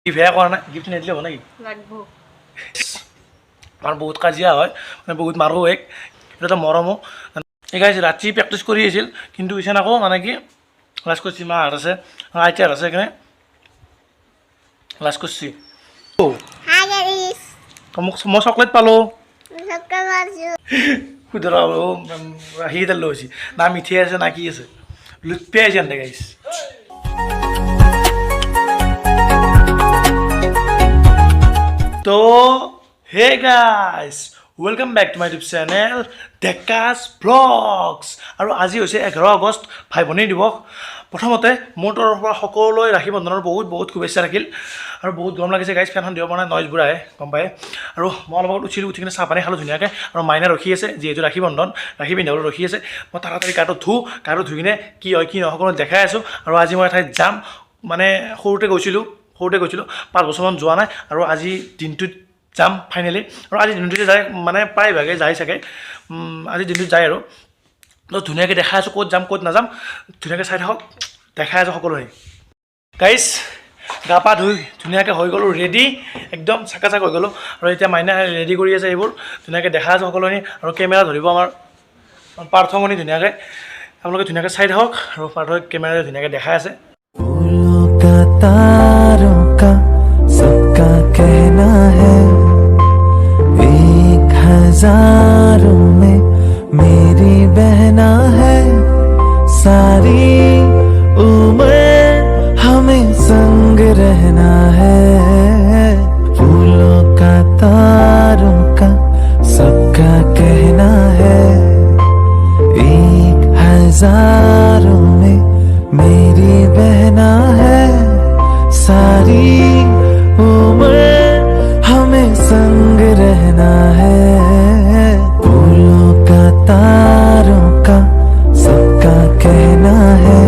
gift কৰা নাই gift নিদিলে হ'ব নেকি আমাৰ বহুত কাজিয়া হয় মানে বহুত মাৰো এক এটা এটা মৰমো এই গাইজ ৰাতি প্ৰেক্টিচ কৰি আছিল কিন্তু ইছান আকৌ মানে কি লাজ কৰিছে মাহঁত আছে আইতাহঁত আছে সেইকাৰণে লাজ কৰিছে মোক মই চকলেট পালোঁ সুধৰা ৰাখি এডাল লৈ হৈছে না মিঠাই আছে না কি আছে লুটপিয়াই আছে এনে গাইছ তো hey guys welcome back to my YouTube channel Deka svlogs আৰু আজি হৈছে 11 আগষ্ট ভাই ভনী দিৱস প্ৰথমতে মোৰ তৰফৰ পৰা সকলোলৈ ৰাখি বন্ধনৰ বহুত বহুত শুভেচ্ছা থাকিল আৰু বহুত গৰম লাগিছে গাইজ ফেনখন দিব পৰা নাই নইজবোৰ আহে গম পায় আৰু মই অলপ উঠিলোঁ উঠি কিনে চাহ পানী খালোঁ ধুনীয়াকৈ আৰু মাইনা ৰখি আছে যিহেতু ৰাখি বন্ধন ৰাখি পিন্ধাবলৈ ৰখি আছে মই তাড়াতাড়ি গাটো ধুই কিনে কি হয় কি নহয় সকলো দেখাই আছোঁ আৰু আজি মই এঠাইত যাম মানে সৰুতে গৈছিলোঁ 5 বছৰমান যোৱা নাই আৰু আজি দিনটোত যাম ফাইনেলি আৰু আজি দিনটোতে যায় মানে প্ৰায়ভাগে যায় চাগে আজি দিনটোত যায় আৰু তো ধুনীয়াকৈ দেখাই আছোঁ ক'ত যাম ক'ত নাযাম ধুনীয়াকৈ চাই থাকক দেখাই আছোঁ সকলোৰে গাইজ গা পা ধুই ধুনীয়াকৈ হৈ গ'লোঁ ৰেডি একদম চাকা হৈ গ'লোঁ আৰু এতিয়া মাইনা ৰেডি কৰি আছে এইবোৰ ধুনীয়াকৈ দেখাই আছোঁ সকলোৰে আৰু কেমেৰা ধৰিব আমাৰ পাৰ্থমণি ধুনীয়াকৈ আপোনালোকে ধুনীয়াকৈ চাই থাকক আৰু পাৰ্থই কেমেৰাৰে ধুনীয়াকৈ দেখাই আছে सबका कहना है 1000 में मेरी बहना है सारी उम्र हमें संग रहना है फूलों का तारों का सबका कहना है 1000 में मेरी बहना है सारी उम्र हमें संग रहना है फूलों का तारों का सबका कहना है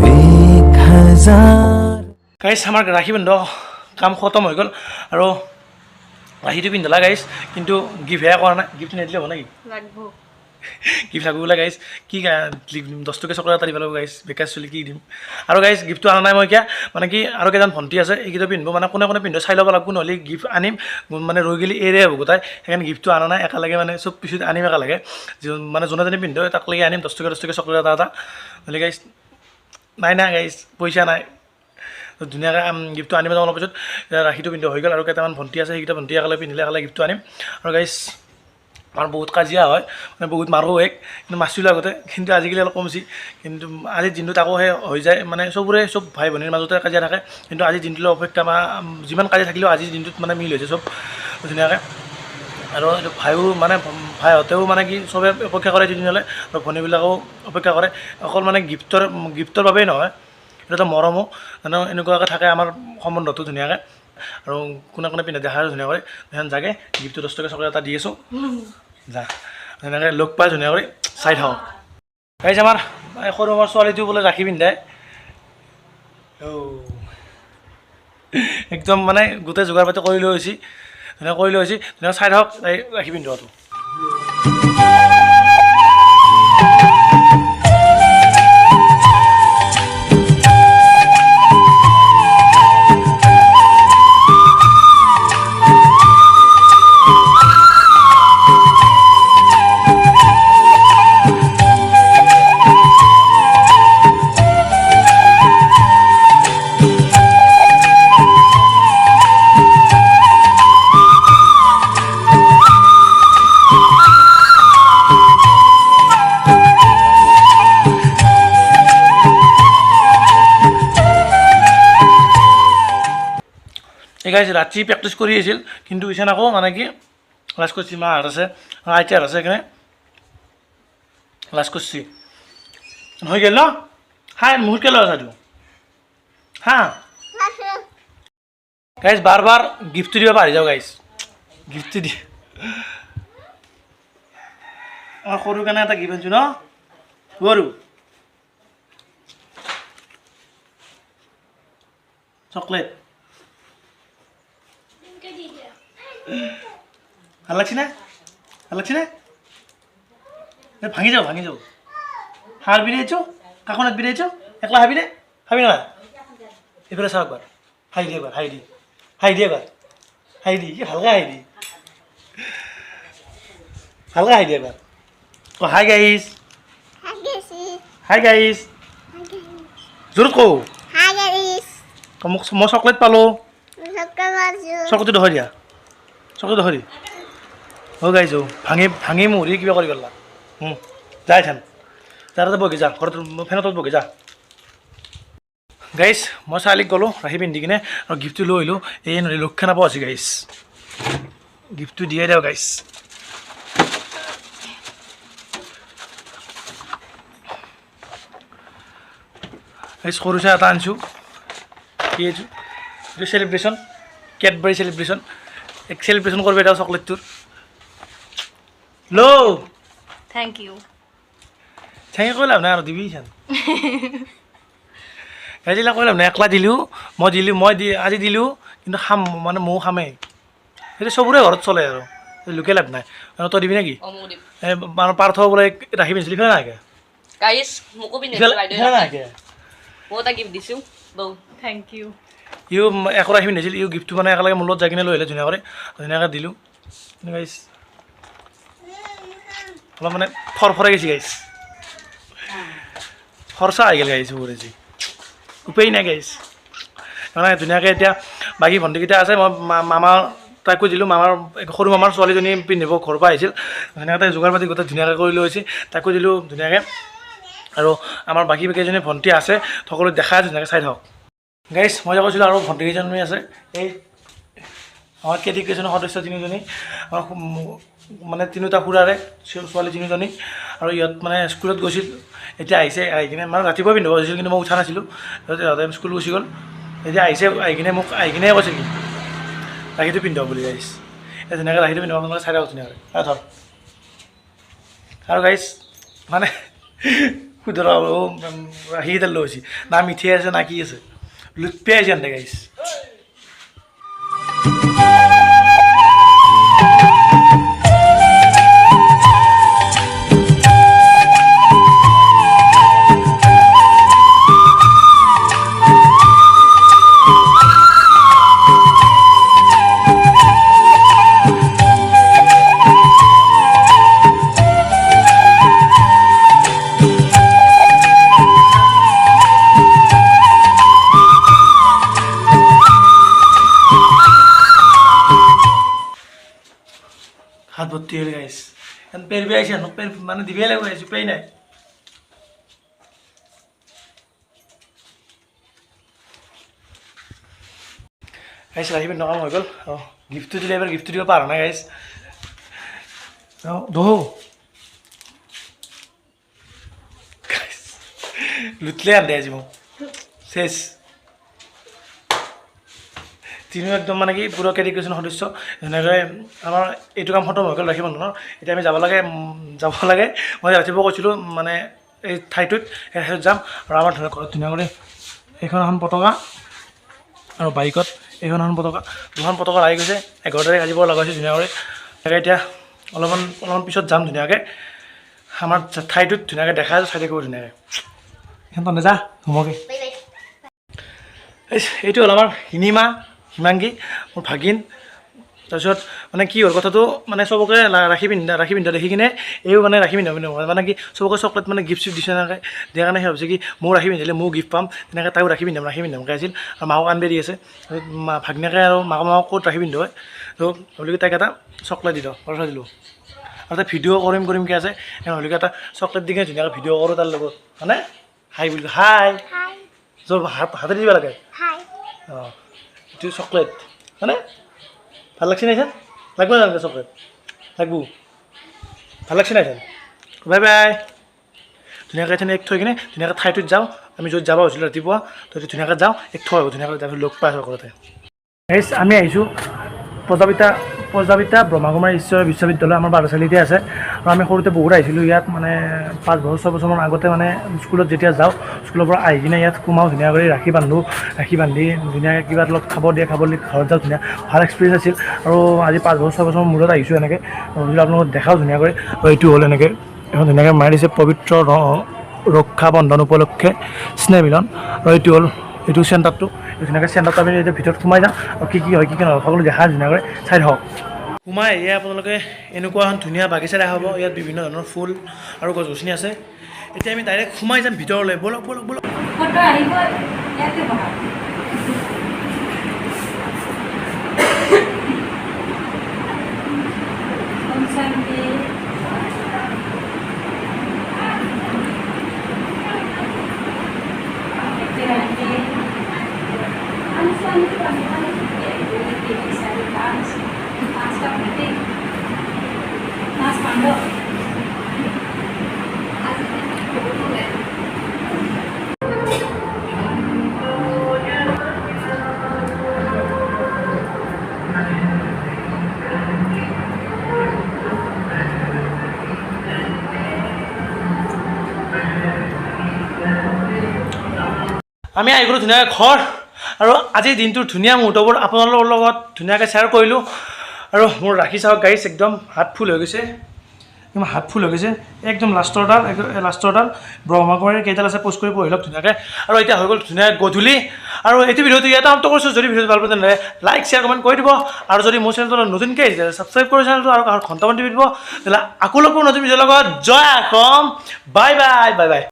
1000 গাইজ আমাৰ ৰাখি বন্ধ কাম খতম হৈ গ'ল আৰু ৰাখিটো পিন্ধালা গাইজ কিন্তু গিফ্টহে কৰা নাই গিফ্ট নিদিলে হ'ব নেকি গিফ্ট লাগিব বোলে গাইজ কি 10 টকীয়া চকলেট এটা দিব লাগিব গাইজ বেকাৰ চলি কি দিম আৰু গাইজ গিফ্টটো অনা নাই মই এতিয়া মানে কি আৰু কেইজন ভণ্টি আছে এইকেইটা পিন্ধিব মানে কোনে পিন্ধো চাই ল'ব লাগিব নহ'লে গিফ্ট আনিম মানে ৰৈ গ'লে এৰে হ'ব গোটাই সেইকাৰণে গিফ্টটো অনা নাই একেলগে মানে চব পিছত আনিম একেলগে মানে যোনে পিন্ধো তাক লাগি আনিম 10 টকীয়া চকলেট এটা নহ'লে গাইজ নাই গাইজ পইচা নাই ধুনীয়াকৈ গিফ্টটো আনিব যাম অলপ পিছত ৰাখিটো পিন্ধি হৈ গ'ল আৰু কেইটামান ভণ্টি আছে সেইকেইটা ভণ্টি একেলগে পিন্ধিলে একেলগে গিফ্টটো আনিম আৰু গাইজ আমাৰ বহুত কাজিয়া হয় মানে বহুত মাৰো এক কিন্তু মাৰিছিলোঁ আগতে কিন্তু আজিকালি অলপ কমছি কিন্তু আজিৰ দিনটোত আকৌ সেই হৈ যায় মানে চব ভাই ভনীৰ মাজতে কাজিয়া থাকে কিন্তু আজিৰ দিনটোলৈ অপেক্ষা যিমান কাজিয়া থাকিলেও আজিৰ দিনটোত মানে মিল হৈছে চব ধুনীয়াকৈ আৰু ভাইও মানে ভাইহঁতেও মানে কি চবে অপেক্ষা কৰে দিনলৈ আৰু ভনীবিলাকেও অপেক্ষা কৰে অকল মানে গিফ্টৰ বাবেই নহয় এইটো এটা মৰমো মানে এনেকুৱাকৈ থাকে আমাৰ সম্বন্ধটো ধুনীয়াকৈ আৰু কোনে পিন্ধে দেখাই ধুনীয়াকৈ এখন জাগে গিফ্টটো 10 টকীয়া চকলেট এটা দি আছোঁ যা ধুনীয়াকৈ লগ পাই ধুনীয়াকৈ চাই থাকক গাইজ আমাৰ সৰু আমাৰ ছোৱালীটো বোলে ৰাখি পিন্ধাই একদম মানে গোটেই যোগাৰ পাতি কৰি লৈ হৈছি ধুনীয়াকৈ চাই থাকক ৰাখি পিন্ধোৱাটো এই গাইজ ৰাতি প্ৰেক্টিচ কৰি আছিল কিন্তু ইছান আকৌ মানে কি লাজ কৰিছে মাহঁত আছে আইতাহঁত আছে সেইকাৰণে লাজ কৰিছে হৈ গ'ল ন হাই মুহূৰ্ত কেলৈ আছা তোৰ হা গাইজ বাৰ গিফ্টটো দিব পাহৰি যাওঁ গাইজ গিফ্টটো দি সৰু কাৰণে এটা গিফ্ট আনিছোঁ ন গৰু চকলেট ভাল লাগছে না ভাঙি যাও হার বিরিয়েছো কাকন হাত বিরিয়েছো একলা হাবি না এবারে চাও একবার হাই দি এবাৰ হাই দি কি ভালকৈ হাই দি এবাৰ হাই গাইজ জোৰত কওঁ মোক মই চকলেট পালোঁ চকলেটটো দহৈ দিয়া হৈ গাইছোঁ ভাঙি মুৰি কিবা কৰি গ'লা যাই থান তাতে বহি যা ঘৰত ফেনৰ তলত বহি যা গাইছ মই ছোৱালীক গ'লোঁ ৰাখি পিন্ধি কিনে আৰু গিফ্টটো লৈ আহিলোঁ এই লক্ষ্য নাপাওঁ আছে গাইছ গিফ্টটো দিয়ে দিয়ক গাইছ সৰু চাই এটা আনিছোঁ কি এইটো চেলিব্ৰেশ্যন কেডবেৰী চেলিব্ৰেশ্যন চেলিব্ৰেশ্যন কৰিব এটা চকলেটটোৰ লো থেংক ইউ কৈ লাভ নাই আৰু দিবি চান গাইজিলা কৈ লাভ নাই একলা দিলোঁ মই আজি দিলোঁ কিন্তু খাম মানে ময়ো খামেই সেইটো চবৰে ঘৰত চলে আৰু লোকে লাভ নাই তই দিবি নেকি মানে পাৰ্থ বোলে ৰাখি পিন্ধিছিলি ফেলে নাইকে গাইছ মোকো নাইকে মই এটা গিফ্ট দিছোঁ বৌ থেংক ইউ ইও একো ৰাখি পিন্ধিছিল ইও গিফ্টটো মানে একেলগে মোৰ লগত যাই কিনে লৈ আহিলে ধুনীয়াকৈ দিলোঁ গাইছ অলপ মানে ফৰফৰাই গৈছে গাইছ খৰচা আহি গ'ল গাইছ মোৰ আজি উপায় নাই গাইছ মানে ধুনীয়াকৈ এতিয়া বাকী ভণ্টিকেইটা আছে মই মামাৰ তাইকো দিলোঁ মামাৰ সৰু মামাৰ ছোৱালীজনী পিন্ধিব ঘৰৰ পৰা আহিছিল ধুনীয়াকৈ তাই যোগাৰ পাতি গোটেই ধুনীয়াকৈ কৰি লৈ আহিছে তাইকো দিলোঁ ধুনীয়াকৈ আৰু আমাৰ বাকী কেইজনী ভণ্টি আছে সকলো দেখাই ধুনীয়াকৈ চাই থাকক গাইছ মই যে কৈছিলোঁ আৰু ভণ্টি কেইজনী আছে এই আমাৰ কেইজনী সদস্য তিনিজনী আমাৰ মানে তিনিওটা খুৰাৰে ছোৱালী তিনিজনী আৰু ইহঁত মানে স্কুলত গৈছিল এতিয়া আহিছে আহি কিনে মানে ৰাতিপুৱা পিন্ধিব গৈছিল কিন্তু মই উঠা নাছিলোঁ সিহঁতে স্কুল গুচি গ'ল এতিয়া আহিছে আহি কিনে কৈছে কি ৰাখিটো পিন্ধিব বুলি গাইছ এই ধুনীয়াকৈ ৰাখিটো পিন্ধিব আপোনালোকে চাই থাকক ধুনীয়াকৈ ধৰ আৰু গাইছ মানে সুধৰ ৰাখিকেইটা লৈ আহিছে না মিঠাই আছে না কি আছে লুটপিয়াই আহিছে এনে গাইছ হাত ভৰ্তি হ'লে গাইছ পেৰবি আহিছে মানে দিবই লাগিব গাইছ উপায় নাই গাইছ ৰাখি পিন্ধি কাম হৈ গ'ল অঁ গিফ্টটো দিলে এবাৰ গিফ্টটো দিব পাৰা নাই গাইছ দহো লুটলে আন দে আজি মোক চেছ তিনিও একদম মানে কি পুরো কেইজন সদস্য ধুনীয়াকৈ আমাৰ এইটো কাম খতম হৈ গ'ল ৰাখি বন্ধনৰ এতিয়া আমি যাব লাগে মই ৰাতিপুৱা কৈছিলোঁ মানে এই ঠাইটোত যাম আৰু আমাৰ ঘৰত ধুনীয়াকৈ এইখন এখন পতাকা আৰু বাইকত এইখন এখন পতাকা দুখন পতাকা লাগি গৈছে 11 তাৰিখ আজি পৰা লগাইছোঁ ধুনীয়াকৈ তাকে এতিয়া অলপমান পিছত যাম ধুনীয়াকৈ আমাৰ ঠাইটোত ধুনীয়াকৈ দেখা চাই থাকিব ধুনীয়াকৈ এখন তনে যা ঘুমকে এইটো হ'ল আমাৰ হিমাংগী মোৰ ভাগিন তাৰপিছত মানে কি হ'ল কথাটো মানে চবকে ৰাখি পিন্ধা দেখি কিনে এইও মানে ৰাখি পিন্ধা মানে কি চবকে চকলেট মানে গিফ্ট চিফ্ট দিছে এনেকৈ দিয়াৰ কাৰণে সেই ভাবিছে কি ময়ো ৰাখি পিন্ধিলে ময়ো গিফ্ট পাম তেনেকৈ তাইও ৰাখি পিন্ধামকৈ আছিল আৰু মাকক আনবে দি আছে ভাগিনীয়েকে আৰু মাকক ক'ত ৰাখি পিন্ধো হয় তো ভাবিলোঁ তাইক এটা চকলেট দি দিওঁ পইচা দিলোঁ আৰু তাই ভিডিঅ' কৰিমকৈ আছে ভাবিলোঁ এটা চকলেট দি কিনে ধুনীয়াকৈ ভিডিঅ' কৰোঁ তাৰ লগত মানে হাই বুলি হাই য' হাতে দিব লাগে অঁ এইটো চকলেট হয়নে ভাল লাগছে নাই ছাৰ লাগব নালাগে চকলেট লাগব ভাল লাগছে নাই ছাৰ বাই বাই ধুনীয়াকৈ এক থৈ কিনে ধুনীয়াকৈ ঠাইটোত যাওঁ আমি য'ত যাব হৈছিলোঁ ৰাতিপুৱা তো ধুনীয়াকৈ যাওঁ এক থৈ আহোঁ ধুনীয়াকৈ তাৰপিছত লগ পাই সকলোতে আমি আহিছোঁ প্ৰজাপিতা ব্ৰহ্মাকুমাৰী ঈশ্বৰ বিশ্ববিদ্যালয় আমাৰ বাৰচালিতে আছে আৰু আমি সৰুতে বহুত আহিছিলোঁ ইয়াত মানে 5 বছৰ 6 বছৰমান আগতে মানে স্কুলত যেতিয়া যাওঁ স্কুলৰ পৰা আহি কিনে ইয়াত সোমাওঁ ধুনীয়াকৈ ৰাখি বান্ধি ধুনীয়াকৈ কিবা অলপ খাব দিয়ে ঘৰত যাওঁ ধুনীয়া ভাল এক্সপিৰিয়েঞ্চ আছিল আৰু আজি 5 বছৰ 6 বছৰ মূৰত আহিছোঁ এনেকৈ আপোনালোকক দেখাওঁ ধুনীয়াকৈ আৰু এইটো হ'ল এনেকৈ এখন ধুনীয়াকৈ মাৰি দিছে পবিত্ৰ ৰক্ষা বন্ধন উপলক্ষে স্নেহ মিলন আৰু এইটো হ'ল এইটো চেণ্টাৰটো ধুনীয়াকৈ চেণ্টাৰটো আমি এতিয়া ভিতৰত সোমাই যাওঁ আৰু কি হয় কি নহয় সকলো দেখা ধুনীয়াকৈ চাই থাকক সোমাই এয়া আপোনালোকে এনেকুৱা এখন ধুনীয়া বাগিচা দেখা হ'ব ইয়াত বিভিন্ন ধৰণৰ ফুল আৰু গছ গছনি আছে এতিয়া আমি ডাইৰেক্ট সোমাই যাম ভিতৰলৈ ব'লক ব'লক ব'লক আমি আহি গ'লোঁ ধুনীয়াকৈ ঘৰ আৰু আজিৰ দিনটোৰ ধুনীয়া মুহূৰ্তবোৰ আপোনালোকৰ লগত ধুনীয়াকৈ শ্বেয়াৰ কৰিলোঁ আৰু মোৰ ৰাখি চাওক গাইছ একদম হাত ফুল হৈ গৈছে হাত ফুল হৈ গৈছে একদম লাষ্টৰডাল ব্ৰহ্মকুমাৰীৰ কেইডাল আছে পোষ্ট কৰি পঢ়ি লওক ধুনীয়াকৈ আৰু এতিয়া হৈ গ'ল ধুনীয়া গধূলি আৰু এইটো ভিডিঅ'টো ইয়াতে সমাপ্ত কৰিছোঁ যদি ভিডিঅ'টো ভাল পায় তেনেহ'লে লাইক শ্বেয়াৰ কমেণ্ট কৰি দিব আৰু যদি মোৰ চেনেলটো নতুনকৈ আহিছে ছাবস্ক্ৰাইব কৰি চেনেলটো আৰু ঘণ্টামান টিপি দিব তেতিয়াহ'লে আকৌ লগ পাম নতুন ভিডিঅ'ৰ লগত জয় Assam bye bye bye bye